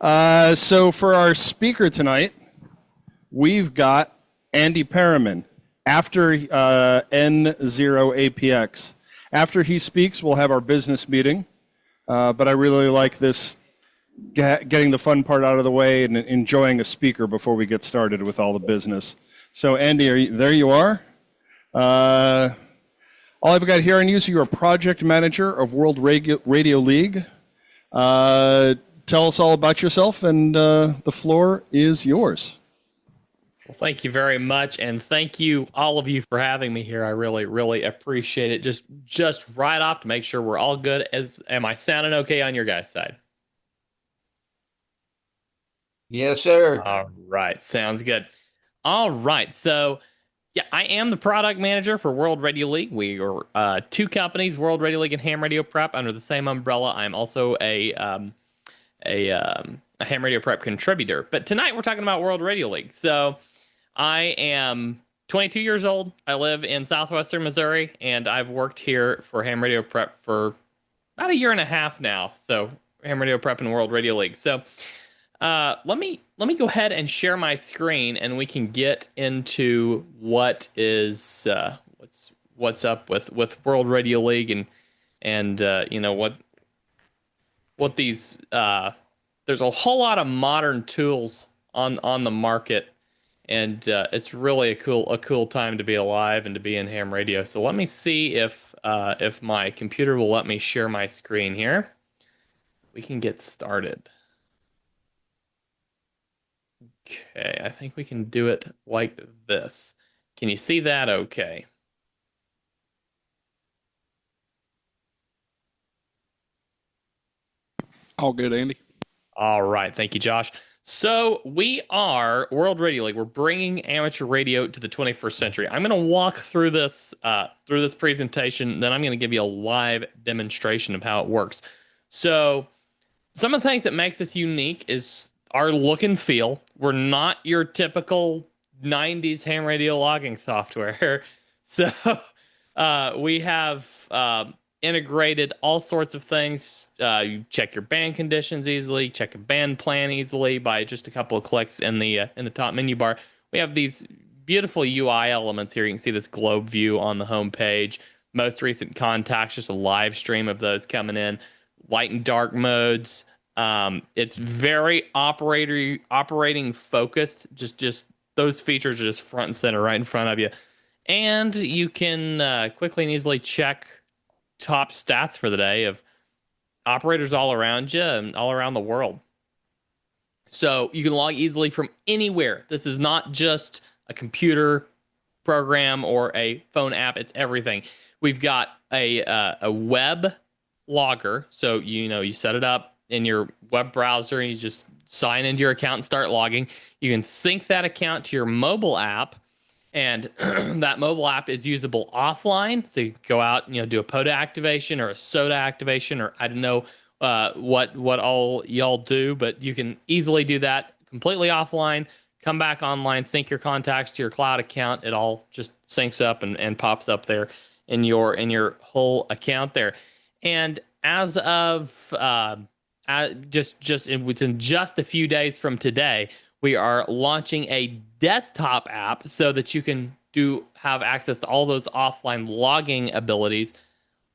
So for our speaker tonight, we've got Andy Perriman after N0APX. After he speaks, we'll have our business meeting. But I really like this, getting the fun part out of the way and enjoying a speaker before we get started with all the business. So Andy, there you are. All I've got here on you is you're a project manager of World Radio League. Tell us all about yourself, and the floor is yours. Well, thank you very much, and thank you, all of you, for having me here. I really, really appreciate it. Just right off to make sure we're all good. Am I sounding okay on your guys' side? Yes, sir. All right, sounds good. All right, so yeah, I am the product manager for World Radio League. We are two companies, World Radio League and Ham Radio Prep, under the same umbrella. I'm also a Ham Radio Prep contributor. But tonight we're talking about World Radio League. So I am 22 years old. I live in southwestern Missouri, and I've worked here for Ham Radio Prep for about a year and a half now. So Ham Radio Prep and World Radio League. So let me go ahead and share my screen, and we can get into what is what's up with World Radio League and you know what these there's a whole lot of modern tools on the market, and it's really a cool time to be alive and to be in ham radio. So let me see if my computer will let me share my screen here. We can get started. Okay, I think we can do it like this. Can you see that okay? All good, Andy. All right, thank you, Josh. So we are World Radio League. We're bringing amateur radio to the 21st century. I'm going to walk through this presentation, then I'm going to give you a live demonstration of how it works. So some of the things that makes us unique is our look and feel. We're not your typical 90s ham radio logging software. So we have integrated all sorts of things. You check your band conditions easily, check a band plan easily by just a couple of clicks in the top menu bar. We have these beautiful UI elements here. You can see this globe view on the home page. Most recent contacts, just a live stream of those coming in. Light and dark modes. It's very operating focused. Just those features are just front and center right in front of you. And you can quickly and easily check top stats for the day of operators all around you and all around the world. So you can log easily from anywhere. This is not just a computer program or a phone app. It's everything. We've got a web logger. So you set it up in your web browser and you just sign into your account and start logging. You can sync that account to your mobile app, and that mobile app is usable offline. So you can go out and do a POTA activation or a SOTA activation, or I don't know what all y'all do, but you can easily do that completely offline. Come back online, sync your contacts to your cloud account. It all just syncs up and pops up there in your whole account there. And as of within just a few days from today, we are launching a desktop app so that you can have access to all those offline logging abilities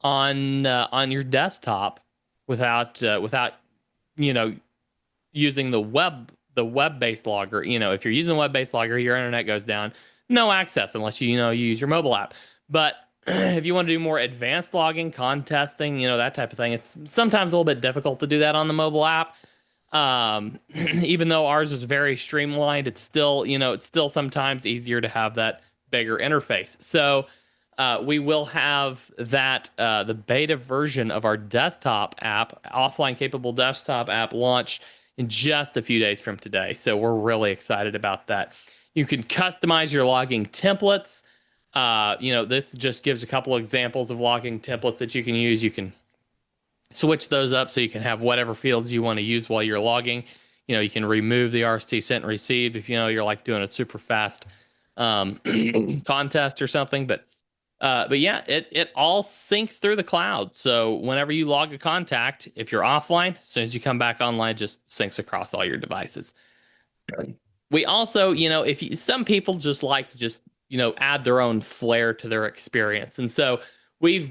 on your desktop without using the web-based logger. If you're using a web-based logger, your internet goes down, no access unless you use your mobile app. But if you want to do more advanced logging, contesting, that type of thing, it's sometimes a little bit difficult to do that on the mobile app. Even though ours is very streamlined, it's still sometimes easier to have that bigger interface. So we will have that the beta version of our desktop app, offline capable desktop app, launched in just a few days from today. So we're really excited about that. You can customize your logging templates. This just gives a couple of examples of logging templates that you can use. You can switch those up so you can have whatever fields you want to use while you're logging. You can remove the RST sent and received if you're like doing a super fast contest or something. But But yeah, it all syncs through the cloud. So whenever you log a contact, if you're offline, as soon as you come back online, it just syncs across all your devices. We also, if some people just like to just, add their own flair to their experience. And so we've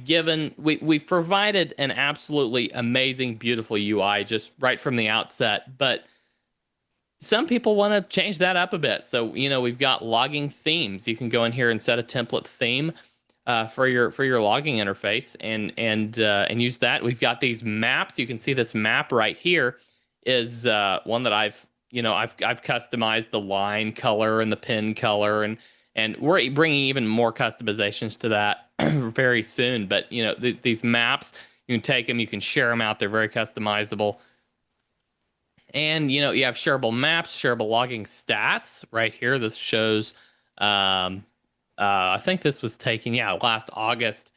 provided an absolutely amazing, beautiful UI just right from the outset. But some people want to change that up a bit. So, we've got logging themes. You can go in here and set a template theme for your logging interface and use that. We've got these maps. You can see this map right here is one that I've customized the line color and the pin color and we're bringing even more customizations to that very soon. But these maps, you can take them, you can share them out. They're very customizable. And you have shareable maps, shareable logging stats right here. This shows, I think this was taken, last August.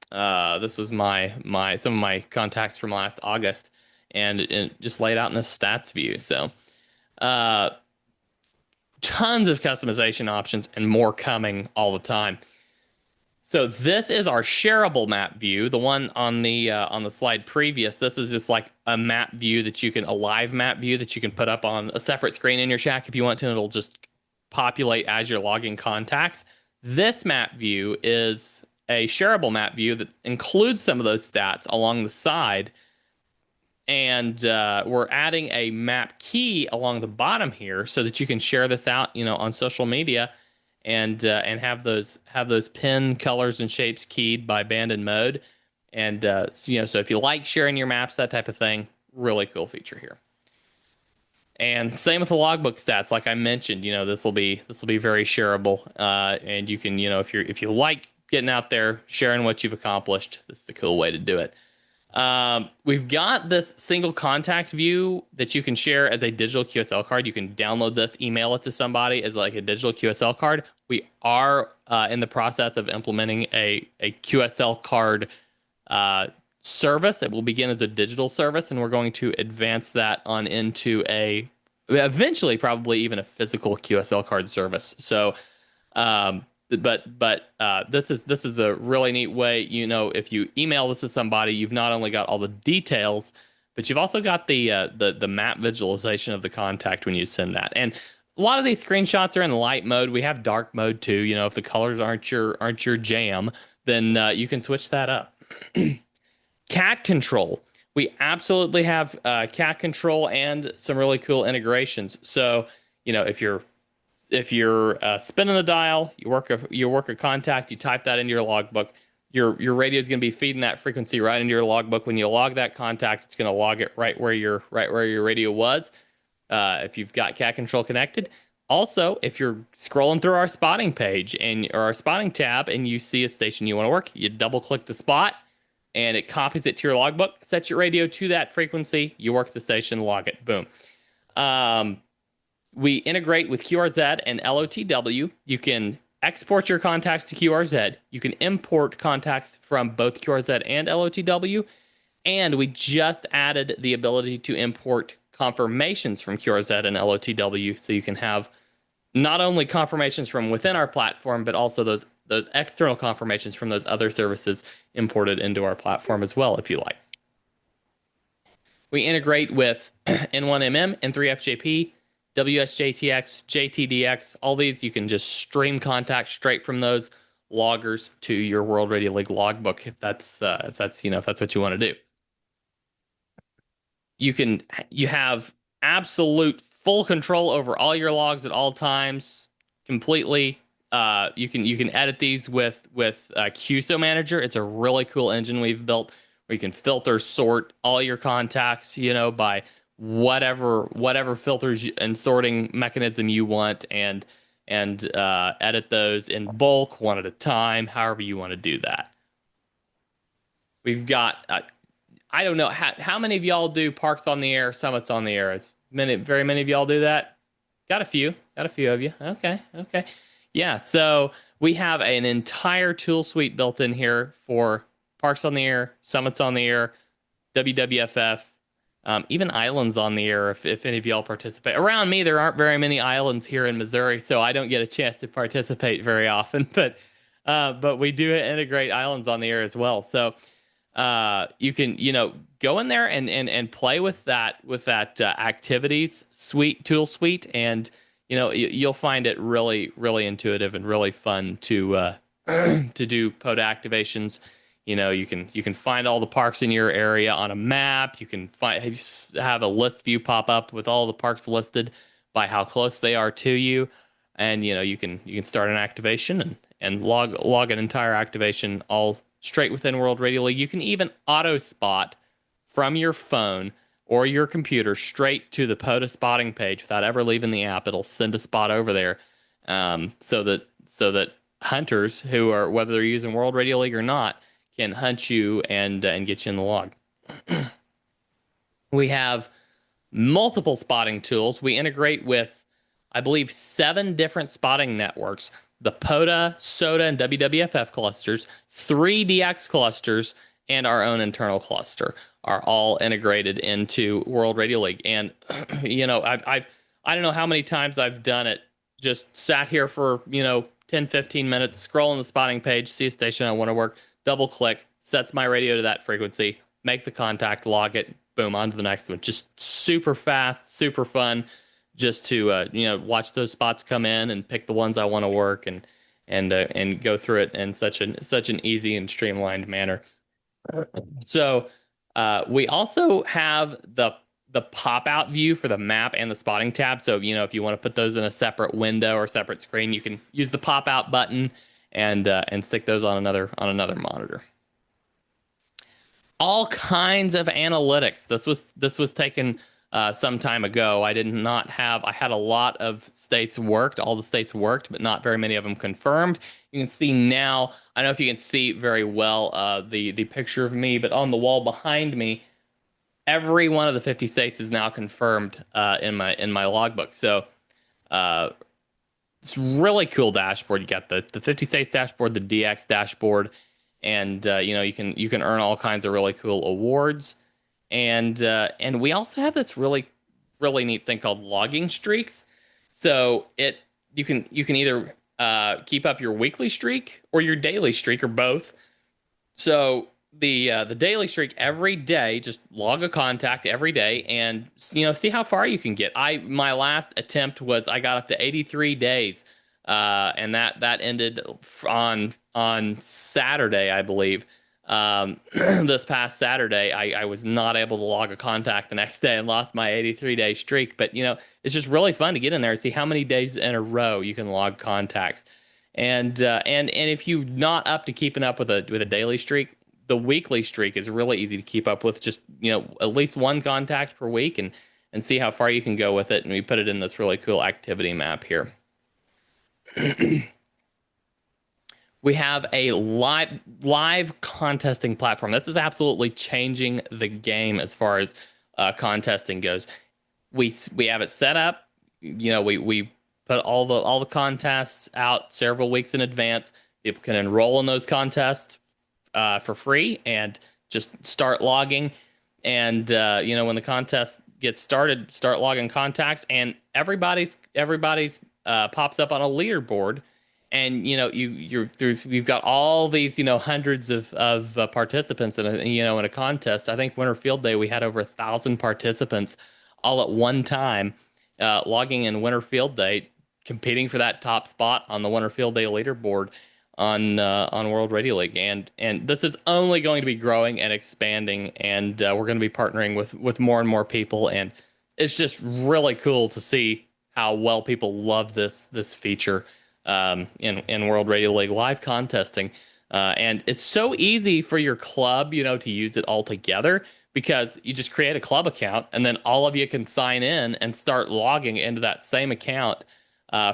This was my some of my contacts from last August, and it just laid out in the stats view. So, tons of customization options and more coming all the time. So this is our shareable map view. The one on the slide previous, this is just like a map view a live map view that you can put up on a separate screen in your shack if you want to, and it'll just populate as you're logging contacts. This map view is a shareable map view that includes some of those stats along the side. And we're adding a map key along the bottom here so that you can share this out, on social media and have those pin colors and shapes keyed by band and mode. And so if you like sharing your maps, that type of thing, really cool feature here. And same with the logbook stats, like I mentioned, this will be very shareable. And you can, if you like getting out there sharing what you've accomplished, this is a cool way to do it. We've got this single contact view that you can share as a digital QSL card. You can download this, email it to somebody as like a digital QSL card. We are in the process of implementing a QSL card service. It will begin as a digital service, and we're going to advance that on into eventually probably even a physical QSL card service. So, but this is a really neat way. If you email this to somebody, you've not only got all the details, but you've also got the map visualization of the contact when you send that. And a lot of these screenshots are in light mode. We have dark mode too. If the colors aren't your jam, then you can switch that up. Cat control. We absolutely have cat control and some really cool integrations. So, if you're spinning the dial, you work a contact, you type that into your logbook. Your radio is going to be feeding that frequency right into your logbook. When you log that contact, it's going to log it right where your radio was. If you've got cat control connected. Also, if you're scrolling through our spotting page or our spotting tab and you see a station you want to work, you double click the spot and it copies it to your logbook, sets your radio to that frequency, you work the station, log it, boom. We integrate with QRZ and LOTW. You can export your contacts to QRZ. You can import contacts from both QRZ and LOTW. And we just added the ability to import confirmations from QRZ and LOTW. So you can have not only confirmations from within our platform, but also those external confirmations from those other services imported into our platform as well, if you like. We integrate with N1MM, N0APX, WSJTX, JTDX, all these. You can just stream contacts straight from those loggers to your World Radio League logbook if that's what you want to do. You have absolute full control over all your logs at all times, completely. You can edit these with QSO Manager. It's a really cool engine we've built where you can filter, sort all your contacts, by whatever filters and sorting mechanism you want, and edit those in bulk, one at a time, however you want to do that. We've got I don't know how many of y'all do Parks on the Air, Summits on the Air. Very many of y'all do that. Got a few of you. Okay. Yeah, so we have an entire tool suite built in here for Parks on the Air, Summits on the Air, WWFF, even Islands on the Air, if any of y'all participate. Around me, there aren't very many islands here in Missouri, so I don't get a chance to participate very often. But But we do integrate islands on the air as well. So you can, go in there and play with that activities suite, tool suite, and you'll find it really really intuitive and really fun to to do POTA activations. You can find all the parks in your area on a map. You can have a list view pop up with all the parks listed by how close they are to you, and you can start an activation and log an entire activation all straight within World Radio League. You can even auto spot from your phone or your computer straight to the POTA spotting page without ever leaving the app. It'll send a spot over there, so that hunters who are, whether they're using World Radio League or not, can hunt you and get you in the log. We have multiple spotting tools. We integrate with, I believe, 7 different spotting networks: the POTA, SOTA, and WWFF clusters, 3 DX clusters, and our own internal cluster are all integrated into World Radio League. And I don't know how many times I've done it. Just sat here for 10, 15 minutes, scroll on the spotting page, see a station I want to work, double click, sets my radio to that frequency, make the contact, log it, boom, on to the next one. Just super fast, super fun, just to watch those spots come in and pick the ones I want to work and go through it in such an easy and streamlined manner. So we also have the pop out view for the map and the spotting tab. So if you want to put those in a separate window or separate screen, you can use the pop out button and stick those on another monitor. All kinds of analytics. This was taken some time ago. I had a lot of states worked. All the states worked, but not very many of them confirmed. You can see now, I don't know if you can see very well the picture of me, but on the wall behind me, every one of the 50 states is now confirmed in my logbook. So it's really cool dashboard. You got the 50 states dashboard, the DX dashboard, and you can earn all kinds of really cool awards. And we also have this really really neat thing called logging streaks. So you can either keep up your weekly streak or your daily streak or both. So the daily streak every day, just log a contact every day and see how far you can get. My last attempt was I got up to 83 days, and that ended on Saturday, I believe. This past Saturday, I was not able to log a contact the next day and lost my 83-day streak. But it's just really fun to get in there and see how many days in a row you can log contacts. And if you're not up to keeping up with a daily streak, the weekly streak is really easy to keep up with. Just at least one contact per week, and see how far you can go with it. And we put it in this really cool activity map here. We have a live contesting platform. This is absolutely changing the game as far as contesting goes. We have it set up. We put all the contests out several weeks in advance. People can enroll in those contests for free and just start logging. And when the contest gets started, start logging contacts, and everybody's pops up on a leaderboard. And you've got all these hundreds of participants in a contest. I think Winter Field Day we had over 1,000 participants all at one time logging in Winter Field Day, competing for that top spot on the Winter Field Day leaderboard on World Radio League. And this is only going to be growing and expanding, and we're going to be partnering with more and more people. And it's just really cool to see how well people love this feature in World Radio League live contesting. And it's so easy for your club, to use it all together, because you just create a club account and then all of you can sign in and start logging into that same account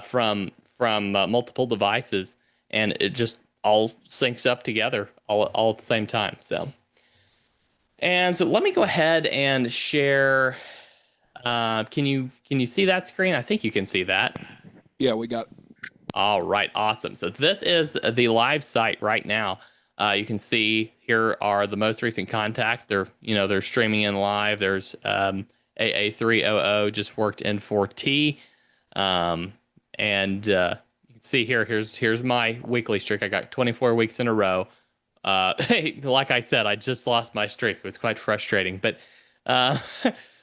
from multiple devices, and it just all syncs up together all at the same time. So let me go ahead and share. Can you see that screen? I think you can see that. Yeah, we got it. All right, awesome. So this is the live site right now. You can see here are the most recent contacts. They're streaming in live. There's AA300 just worked N4T, and you can see here. Here's my weekly streak. I got 24 weeks in a row. Hey, like I said, I just lost my streak. It was quite frustrating. But uh,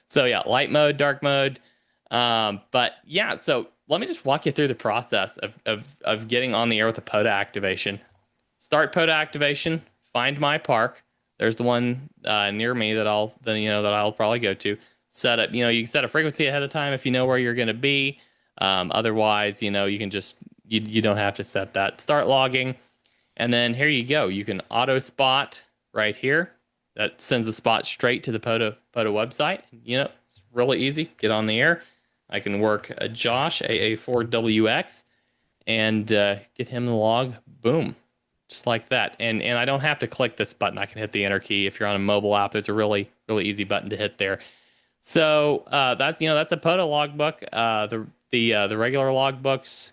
so yeah, light mode, dark mode. But yeah, so let me just walk you through the process of getting on the air with a POTA activation. Start POTA activation. Find my park. There's the one near me that I'll probably go to. Set up. You can set a frequency ahead of time if you know where you're going to be. Otherwise, you can just you don't have to set that. Start logging. And then here you go. You can auto spot right here. That sends a spot straight to the POTA website. It's really easy. Get on the air. I can work Josh, AA4WX, and get him the log. Boom. Just like that. And I don't have to click this button. I can hit the enter key. If you're on a mobile app, there's a really, really easy button to hit there. So that's a POTA logbook. The regular logbooks,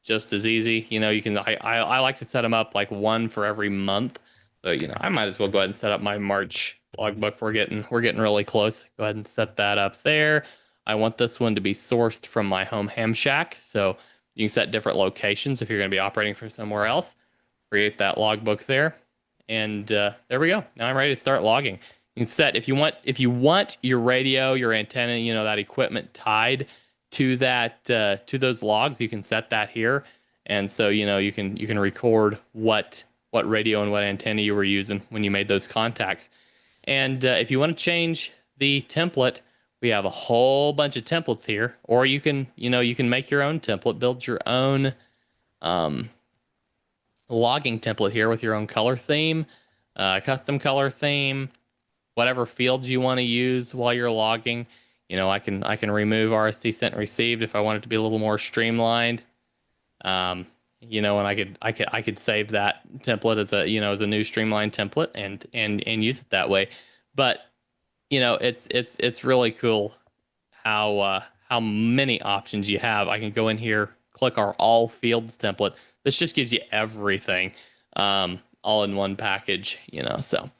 just as easy. You can. I like to set them up like one for every month. So I might as well go ahead and set up my March logbook. We're getting really close. Go ahead and set that up there. I want this one to be sourced from my home ham shack. So you can set different locations if you're going to be operating from somewhere else. Create that logbook there, and there we go. Now I'm ready to start logging. You can set if you want your radio, your antenna, that equipment tied to that to those logs. You can set that here, and so you can record what radio and what antenna you were using when you made those contacts. And if you want to change the template, we have a whole bunch of templates here, or you can make your own template, build your own logging template here with your own color theme, custom color theme, whatever fields you want to use while you're logging. I can remove RST sent and received if I want it to be a little more streamlined. And I could save that template as a new streamlined template and use it that way. But it's really cool how many options you have. I can go in here, click our all fields template. This just gives you everything all in one package, so.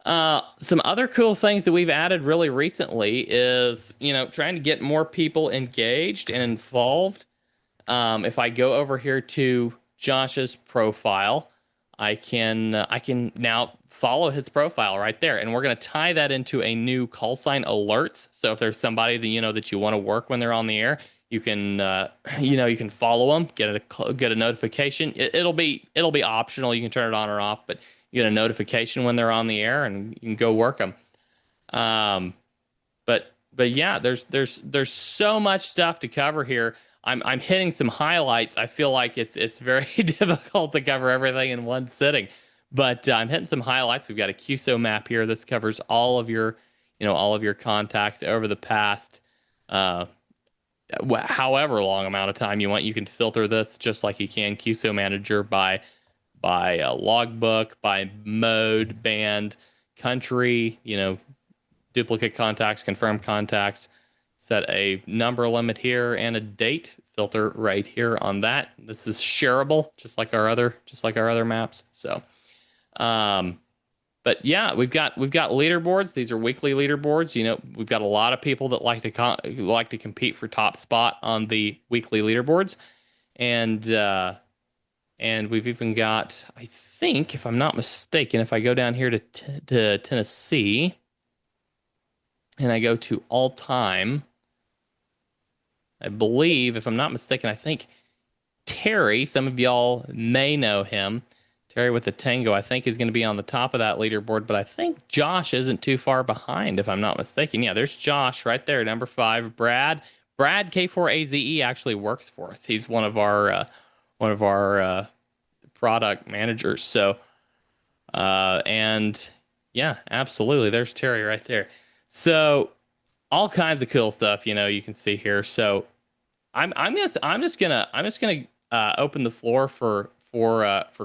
Some other cool things that we've added really recently is, trying to get more people engaged and involved. If I go over here to Josh's profile, I can now follow his profile right there, and we're going to tie that into a new call sign alerts. So if there's somebody that you want to work when they're on the air, you can you can follow them, get a notification. It'll be optional. You can turn it on or off, but you get a notification when they're on the air, and you can go work them. But yeah, there's so much stuff to cover here. I'm hitting some highlights. I feel like it's very difficult to cover everything in one sitting, but I'm hitting some highlights. We've got a QSO map here. This covers all of your contacts over the past however long amount of time you want. You can filter this just like you can QSO Manager by logbook, by mode, band, country, duplicate contacts, confirmed contacts. Set a number limit here and a date filter right here on that. This is shareable, just like our other maps. So, but yeah, we've got leaderboards. These are weekly leaderboards. We've got a lot of people that like to compete for top spot on the weekly leaderboards, and we've even got, I think, if I'm not mistaken, if I go down here to Tennessee, and I go to all time, I believe, if I'm not mistaken, I think Terry, some of y'all may know him. Terry with the Tango, I think, is going to be on the top of that leaderboard, but I think Josh isn't too far behind, if I'm not mistaken. Yeah, there's Josh right there, number 5. Brad K4AZE actually works for us. He's one of our product managers. So, and yeah, absolutely, there's Terry right there. So, all kinds of cool stuff, you can see here. So, I'm just gonna open the floor for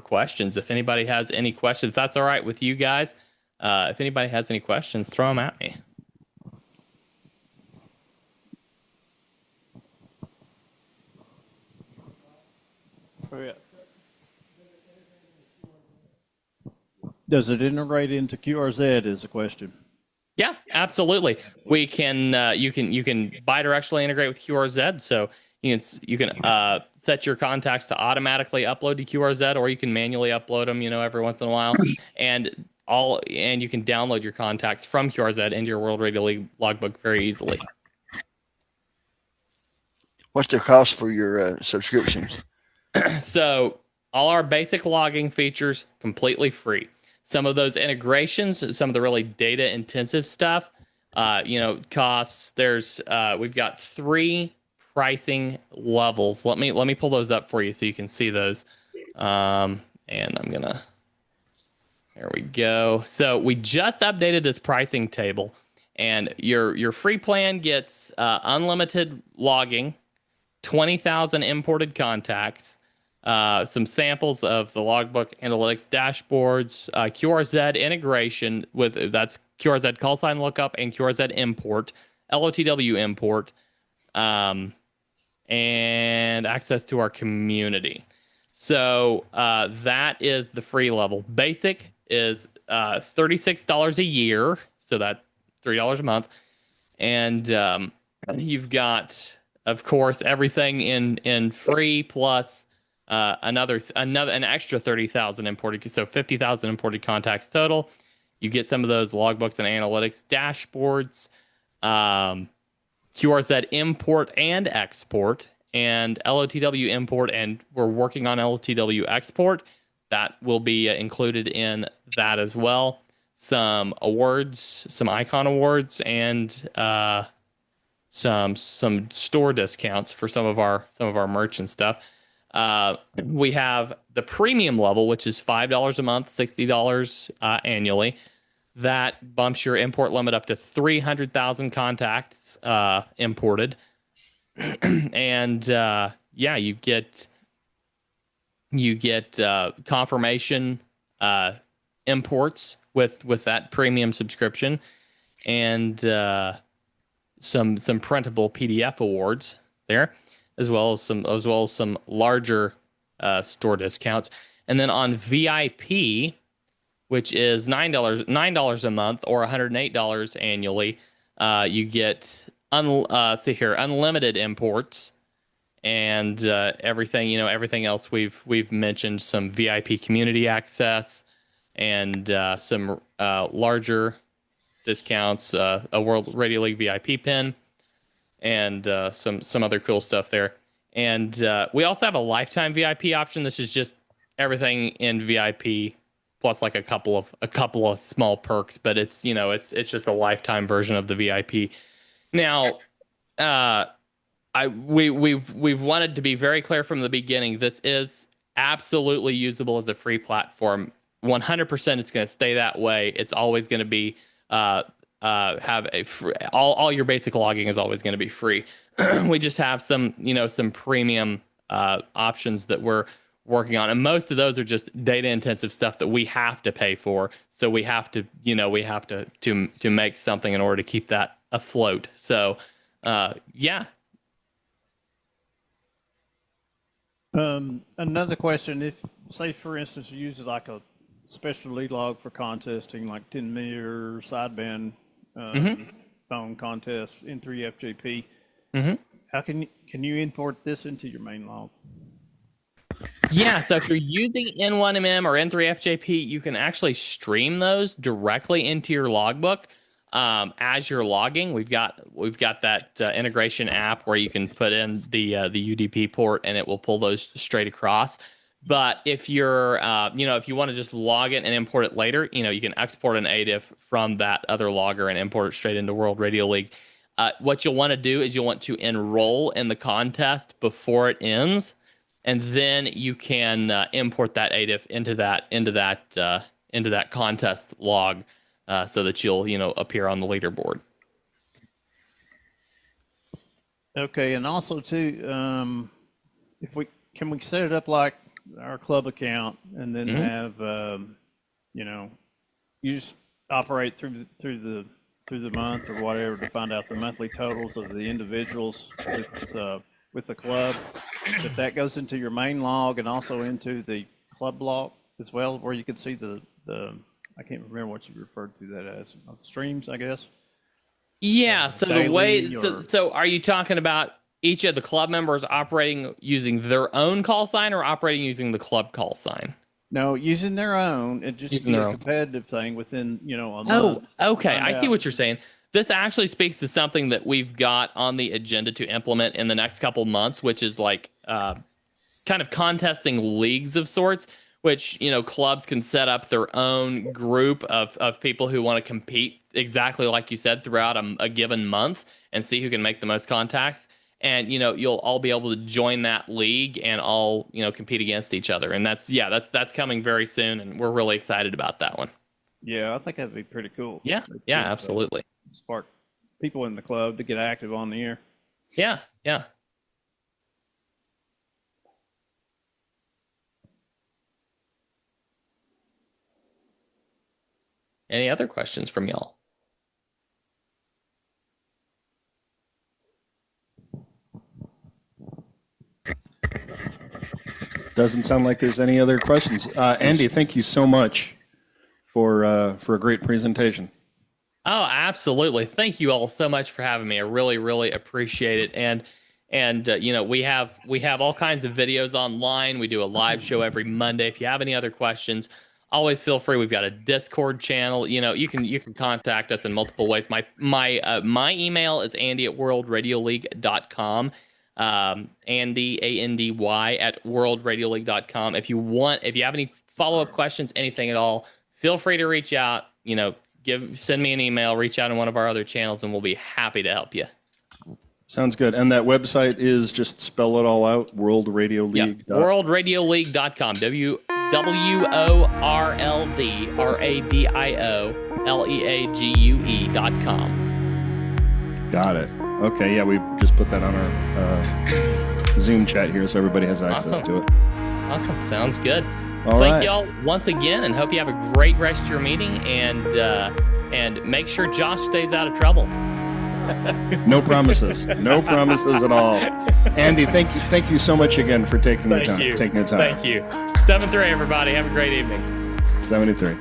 questions. If anybody has any questions, that's all right with you guys. If anybody has any questions, throw them at me. Does it integrate into QRZ is the question. Yeah, absolutely. We can you can bidirectionally integrate with QRZ. So You can set your contacts to automatically upload to QRZ, or you can manually upload them, every once in a while, and you can download your contacts from QRZ into your World Radio League logbook very easily. What's the cost for your subscriptions? So all our basic logging features completely free. Some of those integrations, some of the really data intensive stuff, costs. We've got 3 pricing levels. Let me pull those up for you so you can see those. And there we go. So we just updated this pricing table, and your free plan gets unlimited logging, 20,000 imported contacts, some samples of the logbook analytics dashboards, QRZ integration that's QRZ call sign lookup and QRZ import, LOTW import, and access to our community. So that is the free level. Basic is $36 a year, so that's $3 a month, and you've got, of course, everything in free plus an extra 30,000 imported, so 50,000 imported contacts total. You get some of those logbooks and analytics dashboards, QRZ import and export, and LOTW import, and we're working on LOTW export. That will be included in that as well. Some awards, some icon awards, and some store discounts for some of our merch and stuff. We have the premium level, which is $5 a month, $60 annually. That bumps your import limit up to 300,000 contacts imported, and you get confirmation imports with that premium subscription, and some printable PDF awards there, as well as some larger store discounts. And then on VIP, which is $9 a month or $108 annually, you get unlimited imports and everything else we've mentioned, some VIP community access and some larger discounts, a World Radio League VIP pin, and some other cool stuff there. And we also have a lifetime VIP option. This is just everything in VIP plus like a couple of small perks, but it's just a lifetime version of the VIP. Now, we've wanted to be very clear from the beginning. This is absolutely usable as a free platform. 100%, it's going to stay that way. It's always going to be have a free, all your basic logging is always going to be free. We just have some premium options that we're working on, and most of those are just data intensive stuff that we have to pay for. So we have to make something in order to keep that afloat. So Another question: if, say, for instance, you use like a special lead log for contesting, like 10-meter sideband phone contest, N0APX, how can you import this into your main log? Yeah, so if you're using N1MM or N0APX, you can actually stream those directly into your logbook as you're logging. We've got that integration app where you can put in the UDP port and it will pull those straight across. But if you're if you want to just log it and import it later, you can export an ADIF from that other logger and import it straight into World Radio League. What you'll want to do is you'll want to enroll in the contest before it ends, and then you can import that ADIF into that contest log, so that you'll appear on the leaderboard. Okay, and also too, can we set it up like our club account, and then have you just operate through the month or whatever to find out the monthly totals of the individuals with the club. If that goes into your main log and also into the club log as well, where you can see the I can't remember what you referred to that as, streams, I guess. Yeah. So the way, so are you talking about each of the club members operating using their own call sign or operating using the club call sign? No, using their own, and just Using be their a own. competitive thing within, a Oh, month. okay. Find I see out. what you're saying. This actually speaks to something that we've got on the agenda to implement in the next couple months, which is like kind of contesting leagues of sorts, which, clubs can set up their own group of people who want to compete exactly like you said throughout a given month and see who can make the most contacts. And, you'll all be able to join that league and all, compete against each other. And that's coming very soon. And we're really excited about that one. Yeah, I think that'd be pretty cool. Yeah. It Yeah, could, absolutely. spark people in the club to get active on the air. Yeah. Yeah. Any other questions from y'all? Doesn't sound like there's any other questions. Andy, thank you so much for a great presentation. Oh, absolutely. Thank you all so much for having me. I really, really appreciate it. And we have all kinds of videos online. We do a live show every Monday. If you have any other questions, always feel free. We've got a Discord channel. You can contact us in multiple ways. My email is andy@worldradioleague.com. Andy, ANDY at worldradioleague.com. If you have any follow-up questions, anything at all, feel free to reach out. Send me an email, reach out on one of our other channels, and we'll be happy to help you. Sounds good. And that website is, just spell it all out, worldradioleague. Yeah, worldradioleague.com. WRLDRADIOLEAGUE.com. Got it. Okay, yeah, we just put that on our Zoom chat here so everybody has access Awesome. to it. Awesome. Sounds good. All Thank right. y'all once again, and hope you have a great rest of your meeting. And make sure Josh stays out of trouble. No promises. No promises at all. Andy, thank you so much again for taking the time. Thank you. 7-3, everybody. Have a great evening. 73.